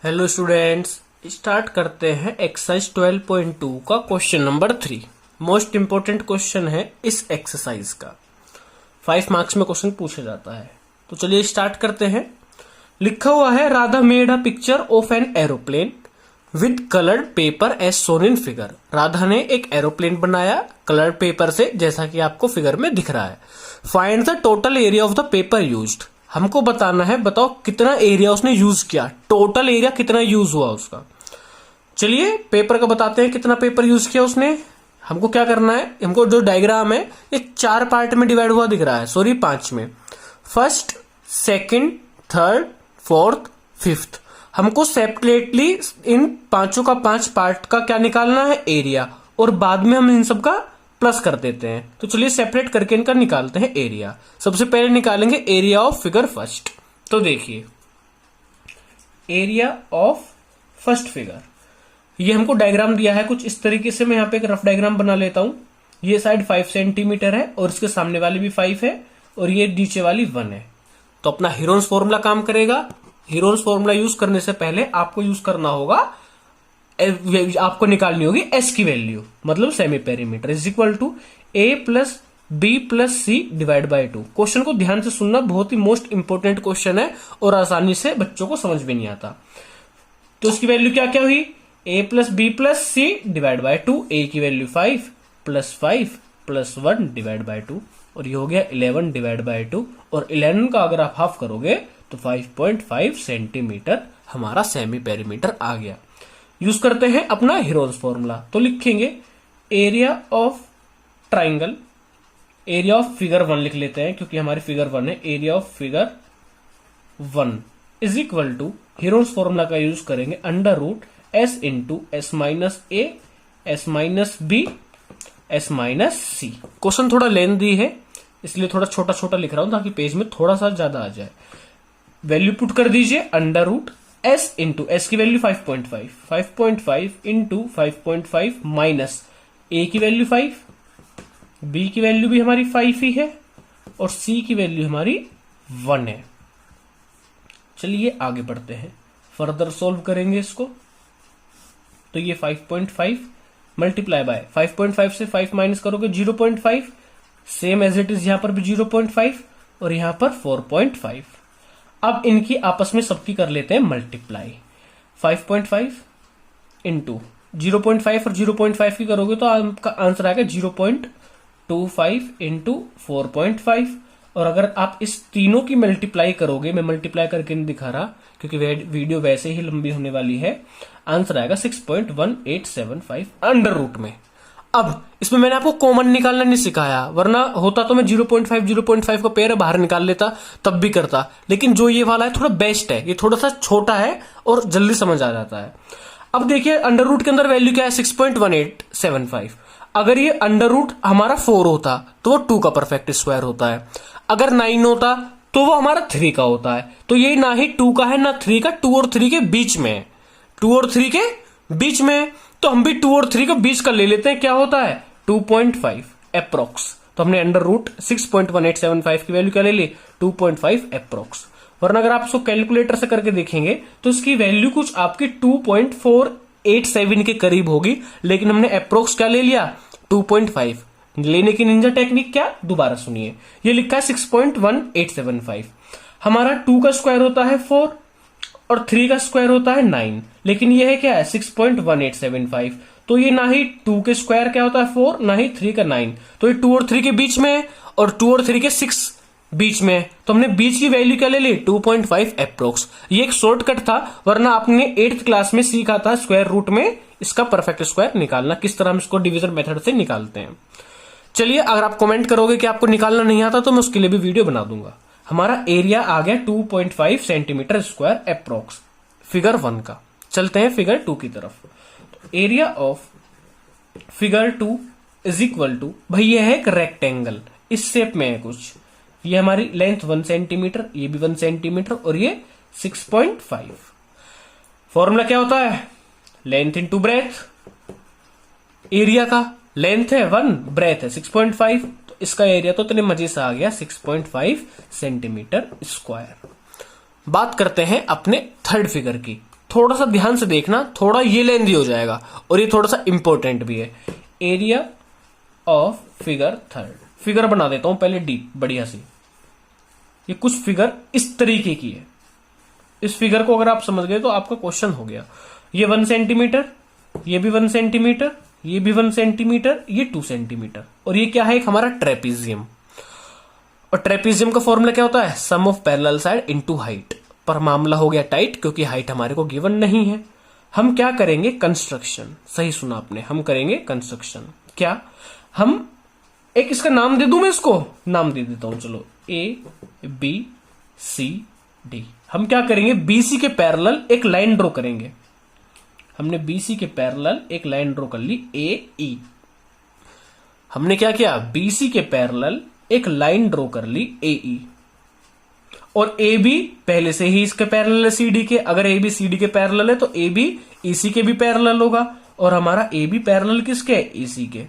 Hello students, start करते हैं exercise 12.2 का question number 3। Most important question है इस एक्सरसाइज का। 5 मार्क्स में क्वेश्चन पूछा जाता है। तो चलिए स्टार्ट करते हैं। लिखा हुआ है Radha made a picture of an aeroplane with coloured paper as shown in figure. Radha ने एक एरोप्लेन बनाया कलर्ड पेपर से, जैसा कि आपको फिगर में दिख रहा है। Find the total area of the paper used. हमको बताना है, बताओ कितना एरिया उसने यूज किया, टोटल एरिया कितना यूज हुआ उसका। चलिए पेपर का बताते हैं कितना पेपर यूज किया उसने। हमको क्या करना है, हमको जो डायग्राम है ये 4 पार्ट में डिवाइड हुआ दिख रहा है, सॉरी 5 में। First, second, third, fourth, fifth. हमको सेपरेटली इन पांचों का 5 पार्ट का क्या निकालना है, एरिया, और बाद में हम इन सब का प्लस कर देते हैं। तो चलिए सेपरेट करके इनका निकालते हैं एरिया। सबसे पहले निकालेंगे एरिया ऑफ फिगर फर्स्ट। तो देखिए एरिया ऑफ फर्स्ट फिगर, ये हमको डायग्राम दिया है कुछ इस तरीके से। मैं यहाँ पे एक रफ डायग्राम बना लेता हूं। ये साइड 5 सेंटीमीटर है और इसके सामने वाली भी 5 है और ये नीचे वाली 1 है। तो अपना हीरोन्स फॉर्मूला काम करेगा। हीरोन्स फॉर्मूला यूज करने से पहले आपको यूज करना होगा, आपको निकालनी होगी एस की वैल्यू, मतलब semi perimeter is equal to A plus B plus C divide by 2। Question को ध्यान से सुनना, बहुत ही मोस्ट इंपोर्टेंट क्वेश्चन है और आसानी से बच्चों को समझ में नहीं आता। तो उसकी वैल्यू क्या क्या हुई, A plus B plus C divide by 2। A की वैल्यू 5 प्लस 1 डिवाइड बाय 2, और ये हो गया 11 डिवाइड बाय 2। और 11 का अगर आप हाफ करोगे तो 5.5 सेंटीमीटर हमारा सेमी पेरीमीटर आ गया। यूज करते हैं अपना हीरोन्स फॉर्मूला। तो लिखेंगे area of triangle, area of figure 1 लिख लेते हैं क्योंकि हमारी फिगर 1 है। Area of figure 1 is equal to, Heron's formula का यूज करेंगे, under root S into S minus A S minus B S minus C. Question थोड़ा लेंथी है इसलिए थोड़ा छोटा छोटा लिख रहा हूं ताकि पेज में थोड़ा सा ज्यादा आ जाए। वैल्यू पुट कर दीजिए, under root S into S की वैल्यू 5.5 इंटू 5.5 माइनस ए की वैल्यू 5, बी की वैल्यू भी हमारी 5 ही है और सी की वैल्यू हमारी 1 है। चलिए आगे बढ़ते हैं, फर्दर सॉल्व करेंगे इसको। तो ये 5.5 मल्टीप्लाई बाय 5.5 से 5 माइनस करोगे 0.5, सेम एज इट इज यहां पर भी 0.5 और यहां पर 4.5। अब इनकी आपस में सबकी कर लेते हैं मल्टीप्लाई। 5.5 इंटू 0.5 और 0.5 की करोगे तो आपका आंसर आएगा 0.25 इंटू 4.5। और अगर आप इस तीनों की मल्टीप्लाई करोगे, मैं मल्टीप्लाई करके नहीं दिखा रहा क्योंकि वीडियो वैसे ही लंबी होने वाली है, आंसर आएगा 6.1875 अंडर रूट में। अब इसमें मैंने आपको कॉमन निकालना नहीं सिखाया, वरना होता तो मैं 0.5 का पेयर बाहर निकाल लेता तब भी करता। लेकिन जो ये वाला है थोड़ा बेस्ट है, ये थोड़ा सा छोटा है और जल्दी समझ आ जाता है। अब देखिए अंडर रूट के अंदर वैल्यू क्या है, 6.1875। अगर ये अंडर रूट हमारा 4 होता तो वो 2 का परफेक्ट स्क्वायर होता है। अगर 9 होता तो वो हमारा 3 का होता है। तो ये ना ही 2 का है ना 3 का, 2 और 3 के बीच में है, 2 और 3 के बीच में है। तो हम भी 2 और 3 का बीच का ले लेते हैं, क्या होता है 2.5 अप्रोक्स। तो हमने अंडर रूट 6.1875 की वैल्यू क्या ले ली, 2.5 अप्रोक्स। वरना अगर आप इसको कैलकुलेटर से करके देखेंगे तो इसकी वैल्यू कुछ आपकी 2.487 के करीब होगी, लेकिन हमने अप्रोक्स क्या ले लिया 2.5। लेने की निंजा टेक्निक क्या, दोबारा सुनिए। ये लिखा है 6.1875। हमारा 2 का स्क्वायर होता है 4 और 3 का स्क्वायर होता है 9, लेकिन ये है क्या है 6.1875। तो ये ना ही 2 के स्क्वायर क्या होता है 4, ना ही 3 का 9, तो ये 2 और 3 के बीच में है और 2 और 3 के 6 बीच में है। तो हमने बीच की वैल्यू क्या ले ली 2.5 अप्रोक्स। ये एक शॉर्टकट था, वरना आपने 8th क्लास में सीखा था स्क्वायर रूट में इसका परफेक्ट स्क्वायर निकालना, किस तरह हम इसको डिवीजन मेथड से निकालते हैं। चलिए अगर आप कमेंट करोगे कि आपको निकालना नहीं आता तो मैं उसके लिए भी वीडियो बना दूंगा। हमारा एरिया आ गया 2.5 सेंटीमीटर स्क्वायर अप्रोक्स फिगर 1 का। चलते हैं फिगर 2 की तरफ। तो area of figure 2 is equal to, भाई ये है एक रेक्टेंगल, इस शेप में है कुछ। ये हमारी लेंथ 1 सेंटीमीटर, ये भी 1 सेंटीमीटर और ये 6.5। फॉर्मूला क्या होता है, लेंथ इंटू ब्रेथ। एरिया का लेंथ है 1, ब्रेथ है 6.5, तो इसका एरिया तो इतने मजे से आ गया 6.5 सेंटीमीटर स्क्वायर। बात करते हैं अपने थर्ड फिगर की। थोड़ा सा ध्यान से देखना, थोड़ा ये लेंदी हो जाएगा और ये थोड़ा सा इंपॉर्टेंट भी है। Area of figure third, figure बना देता हूं पहले डीप बढ़िया सी। ये कुछ फिगर इस तरीके की है, इस फिगर को अगर आप समझ गए तो आपका क्वेश्चन हो गया। ये 1 सेंटीमीटर, ये भी 1 सेंटीमीटर, ये भी 1 सेंटीमीटर, ये 2 सेंटीमीटर, और ये क्या है, एक हमारा ट्रेपीजियम। और ट्रेपीजियम का फॉर्मूला क्या होता है, sum of parallel side into height. पर मामला हो गया टाइट, क्योंकि हाइट हमारे को गिवन नहीं है। हम क्या करेंगे, कंस्ट्रक्शन। सही सुना आपने, हम करेंगे कंस्ट्रक्शन। क्या, हम एक इसका नाम दे दूं, मैं इसको नाम दे देता हूं, चलो ABCD। हम क्या करेंगे, BC के पैरेलल एक लाइन ड्रॉ करेंगे। हमने BC के पैरेलल एक लाइन ड्रॉ कर ली AE। हमने क्या किया, BC के पैरेलल एक लाइन ड्रॉ कर ली AE। और AB पहले से ही इसके पैरेलल है CD के। अगर AB CD के पैरेलल है तो AB EC के भी पैरेलल होगा, और हमारा AB पैरेलल किसके है, EC के।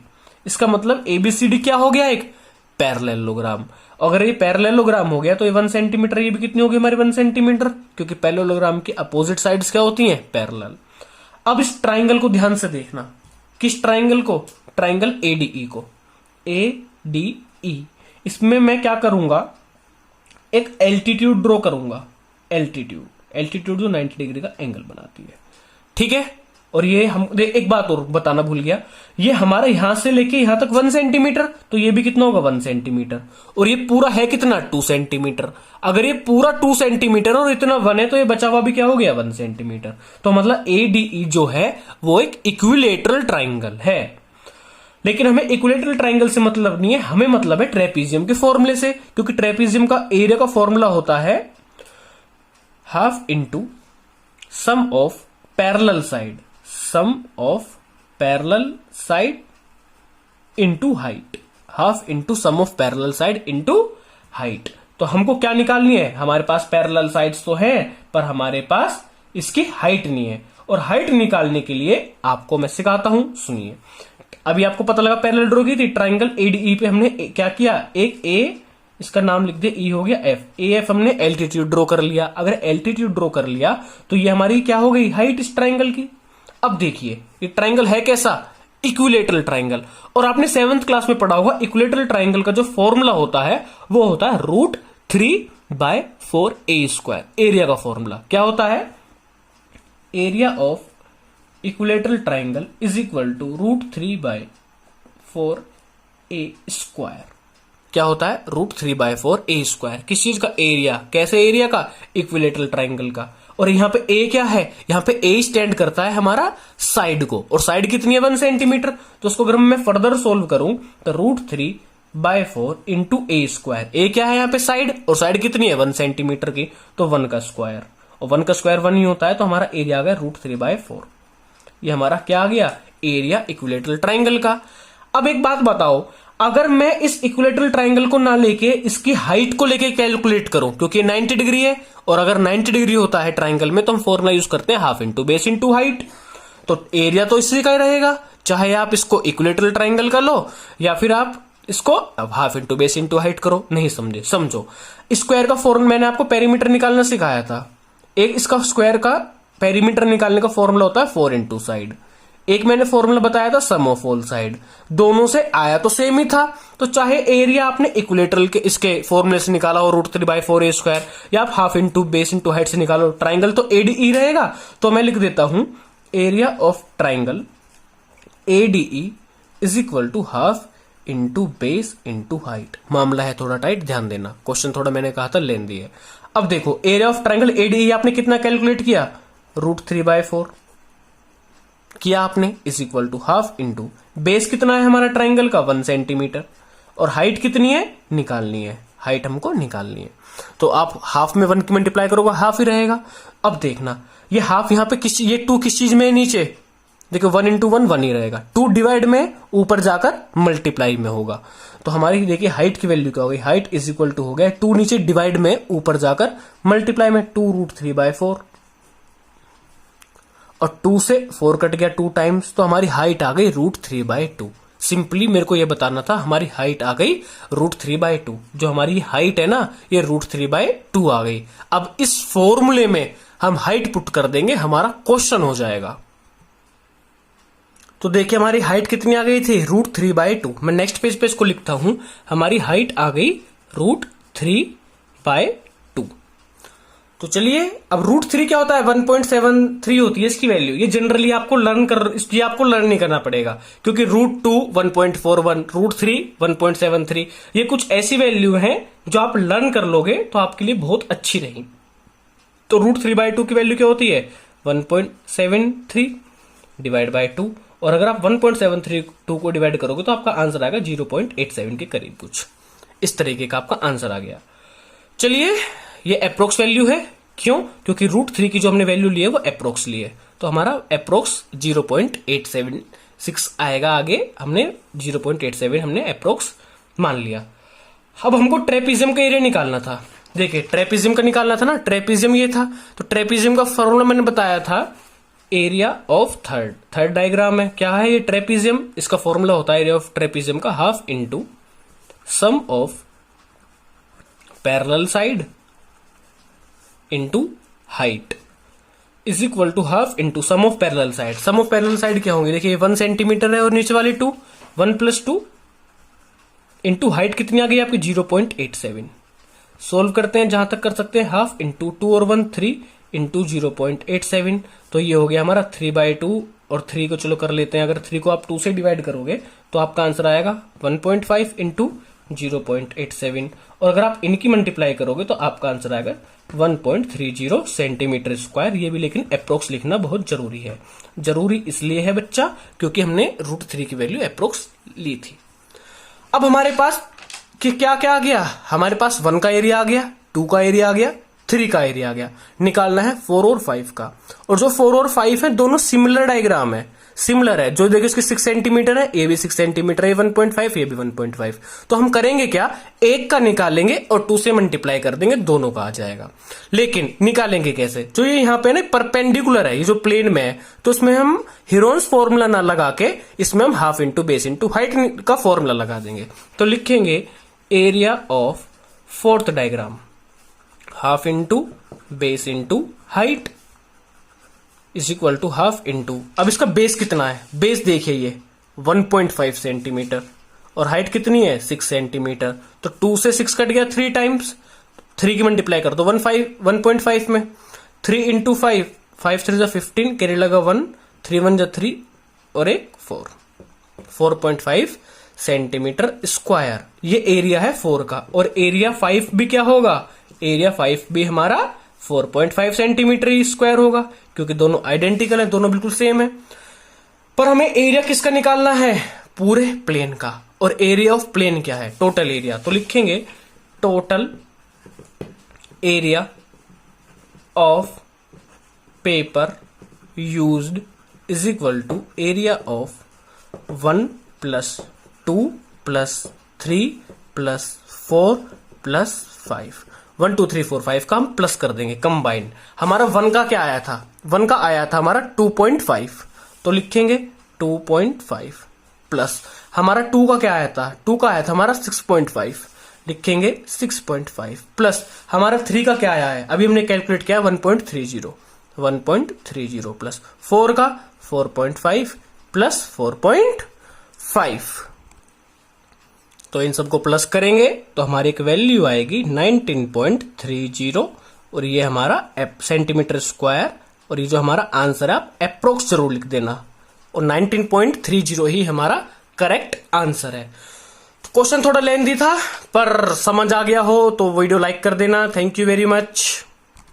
इसका मतलब ABCD क्या हो गया, एक पैरेललोग्राम। अगर ये पैरेललोग्राम हो गया तो ये 1 सेंटीमीटर, ये भी कितनी होगी हमारी 1 सेंटीमीटर, क्योंकि पैरेललोग्राम की अपोजिट साइड्स क्या होती हैं, पैरेलल। अब इस ट्राइंगल को ध्यान से देखना, किस ट्राइंगल को, ट्राइंगल ADE को, ADE। इसमें मैं क्या करूंगा, एक एल्टीट्यूड ड्रॉ करूंगा, एल्टीट्यूड जो 90 डिग्री का एंगल बनाती है, ठीक है। और ये हम एक बात और बताना भूल गया, ये हमारा यहां से लेके यहां तक 1 सेंटीमीटर, तो ये भी कितना होगा 1 सेंटीमीटर, और ये पूरा है कितना 2 सेंटीमीटर। अगर ये पूरा 2 सेंटीमीटर और इतना 1 है तो ये बचा हुआ भी क्या हो गया 1 सेंटीमीटर। तो मतलब ADE जो है वो एक इक्विलेटरल ट्राइंगल है। लेकिन हमें इक्विलेटरल ट्राइंगल से मतलब नहीं है, हमें मतलब है ट्रेपीजियम के फॉर्मूले से, क्योंकि ट्रेपीजियम का एरिया का फॉर्मूला होता है half into sum of parallel side, sum of parallel side into height, half into sum of parallel side into height. तो हमको क्या निकालनी है, हमारे पास पैरेलल साइड्स तो है पर हमारे पास इसकी हाइट नहीं है, और हाइट निकालने के लिए आपको मैं सिखाता हूं, सुनिए। अभी आपको पता लगा पैरेलल ड्रॉ की थी, ट्राइंगल ADE पे हमने क्या किया, एक A, इसका नाम लिख दे, E हो गया F, AF हमने एल्टीट्यूड ड्रॉ कर लिया। अगर एल्टीट्यूड ड्रॉ कर लिया तो ये हमारी क्या हो गई, हाइट इस ट्राइंगल की। अब देखिए ये ट्राइंगल है कैसा, इक्विलेटरल ट्राइंगल। और आपने 7th क्लास में पढ़ा होगा इक्विलेटरल ट्राइंगल का जो फॉर्मूला होता है वो होता है √3/4a²। एरिया का फॉर्मूला क्या होता है, area of equilateral triangle is equal to √3/4a²। क्या होता है, √3/4a²। किस चीज का एरिया, कैसे एरिया का, इक्विलेटरल ट्राइंगल का। और यहाँ पे A क्या है, यहाँ पे A स्टैंड करता है हमारा साइड को, और साइड कितनी है 1 सेंटीमीटर। तो उसको अगर मैं फर्दर सोल्व करूं तो √3/4 इंटू A²। A क्या है यहाँ पे साइड, और साइड कितनी है 1 सेंटीमीटर की, तो 1 का स्क्वायर, और 1 का स्क्वायर 1 ही होता है। तो हमारा एरिया आ गया √3/4। ये हमारा क्या आ गया, एरिया इक्विलेटरल ट्राइंगल का। अब एक बात बताओ, अगर मैं इस इक्विलेटरल ट्राइंगल को ना लेके इसकी हाइट को लेके कैलकुलेट करूं, क्योंकि 90 डिग्री है, और अगर 90 डिग्री होता है ट्राइंगल में तो हम फॉर्मूला यूज करते हैं half into base into height. तो एरिया तो इसी का ही रहेगा, चाहे आप इसको इक्विलेटरल ट्राइंगल का लो या फिर आप इसको half into base into height करो। नहीं समझे, समझो। स्क्वायर का फॉर्मूला मैंने आपको पेरीमीटर निकालना सिखाया था। एक इसका स्क्वायर का पेरीमीटर निकालने का फॉर्मूला होता है 4 इंटू साइड। एक मैंने फॉर्मूला बताया था सम ऑफ ऑल साइड। दोनों से आया तो सेम ही था। तो चाहे एरिया आपने इक्विलेटरल के इसके फॉर्मूले से निकाला हो √3/4a², या आप half into base into height से निकालो, ट्राइंगल तो ADE रहेगा। तो मैं लिख देता हूं area of triangle ADE is equal to half into base into height. मामला है थोड़ा टाइट, ध्यान देना, क्वेश्चन थोड़ा मैंने कहा था लेंदी है। अब देखो एरिया ऑफ ट्राइंगल ADE आपने कितना कैलकुलेट किया, √3/4 किया आपने, is equal to half into base कितना है हमारा ट्राइंगल का 1 सेंटीमीटर, और हाइट कितनी है निकालनी है, हाइट हमको निकालनी है। तो आप हाफ में 1 की मल्टीप्लाई करोगे हाफ ही रहेगा। अब देखना ये हाफ यहाँ पे किस, ये 2 किस चीज में है नीचे, देखो 1 इंटू 1 1 ही रहेगा, 2 डिवाइड में ऊपर जाकर मल्टीप्लाई में होगा। तो हमारी देखिए हाइट की वैल्यू क्या हो गई, हाइट इज इक्वल टू हो गया 2 नीचे डिवाइड में ऊपर जाकर मल्टीप्लाई में 2√3/4, और 2 से 4 कट गया 2 टाइम्स, तो हमारी हाइट आ गई √3/2। सिंपली मेरे को ये बताना था, हमारी हाइट आ गई √3/2। जो हमारी हाइट है ना ये √3/2 आ गई। अब इस फॉर्मूले में हम हाइट पुट कर देंगे, हमारा क्वेश्चन हो जाएगा। तो देखिए हमारी हाइट कितनी आ गई थी, √3/2। मैं नेक्स्ट पेज पे इसको लिखता हूं, हमारी हाइट आ गई √3/2। तो चलिए अब √3 क्या होता है, 1.73 होती है इसकी वैल्यू। ये जनरली आपको लर्न नहीं करना पड़ेगा, क्योंकि √2 1.41, √3 1.73, ये कुछ ऐसी वैल्यू हैं जो आप लर्न कर लोगे तो आपके लिए बहुत अच्छी रही। तो √3/2 की वैल्यू क्या होती है, 1.73 डिवाइड बाय 2, और अगर आप 1.732 को डिवाइड करोगे तो आपका आंसर आएगा 0.87 के करीब कुछ इस तरीके का आपका आंसर आ गया। चलिए ये अप्रोक्स वैल्यू है, क्यों, क्योंकि √3 की जो हमने वैल्यू ली है वो अप्रोक्स ली है, तो हमारा अप्रोक्स 0.876 आएगा। आगे हमने 0.87 हमने अप्रोक्स मान लिया। अब हमको ट्रेपीजियम का एरिया निकालना था। देखिए ट्रेपीजियम का निकालना था ना, ट्रेपीजियम ये था, तो ट्रेपीजियम का फॉर्मूला मैंने बताया था एरिया ऑफ थर्ड डायग्राम है। क्या है ये ट्रेपीजियम, इसका फॉर्मूला होता है एरिया ऑफ ट्रेपीजियम का half into sum of parallel side into height is equal to half into sum of parallel side. Sum of parallel side क्या होंगे, देखिए 1 सेंटीमीटर है और नीचे वाली 2, 1 + 2 इंटू हाइट कितनी आ गई आपकी 0.87। सोल्व करते हैं जहां तक कर सकते हैं, हाफ इंटू 2 और 1 3 इंटू 0.87, तो ये हो गया हमारा 3/2, और 3 को चलो कर लेते हैं, अगर 3 को आप 2 से डिवाइड करोगे तो आपका आंसर आएगा 1.5 इंटू 0.87, और अगर आप इनकी मल्टीप्लाई करोगे तो आपका आंसर आएगा 1.30 सेंटीमीटर स्क्वायर। ये भी लेकिन अप्रोक्स लिखना बहुत जरूरी है। जरूरी इसलिए है बच्चा क्योंकि हमने √3 की वैल्यू अप्रोक्स ली थी। अब हमारे पास कि क्या क्या आ गया, हमारे पास 1 का एरिया आ गया, 2 का एरिया आ गया, 3 का एरिया आ गया। निकालना है 4 और 5 का, और जो 4 और 5 है दोनों सिमिलर डायग्राम है, सिमिलर है। जो देखिए इसकी 6 सेंटीमीटर है, ये भी 6 सेंटीमीटर है, 1.5, ये भी 1.5। तो हम करेंगे क्या, एक का निकालेंगे और 2 से मल्टीप्लाई कर देंगे, दोनों का आ जाएगा। लेकिन निकालेंगे कैसे, जो ये यहाँ पे ना परपेंडिकुलर है, ये जो प्लेन में है, तो उसमें हम हीरोन्स फॉर्मूला ना लगा के इसमें हम half into base into height का फॉर्मूला लगा देंगे। तो लिखेंगे area of 4th diagram half into base into height is equal to half into, अब इसका बेस कितना है, बेस देखिए ये 1.5 सेंटीमीटर और हाइट कितनी है 6 सेंटीमीटर, तो 2 से 6 कट गया 3 टाइम्स, 3 की मल्टीप्लाई कर दो 1.5 में, 3 इंटू 5, 5 3 15, कैरी लगा 1, 3 1 3 और एक 4, 4.5 सेंटीमीटर स्क्वायर। ये एरिया है 4 का, और एरिया 5 भी क्या होगा, एरिया 5 भी हमारा 4.5 सेंटीमीटर स्क्वायर होगा, क्योंकि दोनों आइडेंटिकल है, दोनों बिल्कुल सेम है। पर हमें एरिया किसका निकालना है, पूरे प्लेन का, और एरिया ऑफ प्लेन क्या है, टोटल एरिया। तो लिखेंगे total area of paper used is equal to area of 1 + 2 + 3 + 4 + 5। 1 2 3 4 5 का हम प्लस कर देंगे कंबाइन। हमारा 1 का क्या आया था, 1 का आया था हमारा 2.5, तो लिखेंगे 2.5 प्लस हमारा 2 का क्या आया था, 2 का आया था हमारा 6.5, लिखेंगे 6.5 प्लस हमारा 3 का क्या आया है, अभी हमने कैलकुलेट किया 1.30 प्लस 4 का 4.5 प्लस 4.5, तो इन सबको प्लस करेंगे तो हमारी एक वैल्यू आएगी 19.30, और ये हमारा सेंटीमीटर स्क्वायर, और ये जो हमारा आंसर है आप अप्रोक्स जरूर लिख देना, और 19.30 ही हमारा करेक्ट आंसर है। क्वेश्चन थोड़ा लेंथी था, पर समझ आ गया हो तो वीडियो लाइक कर देना। Thank you very much.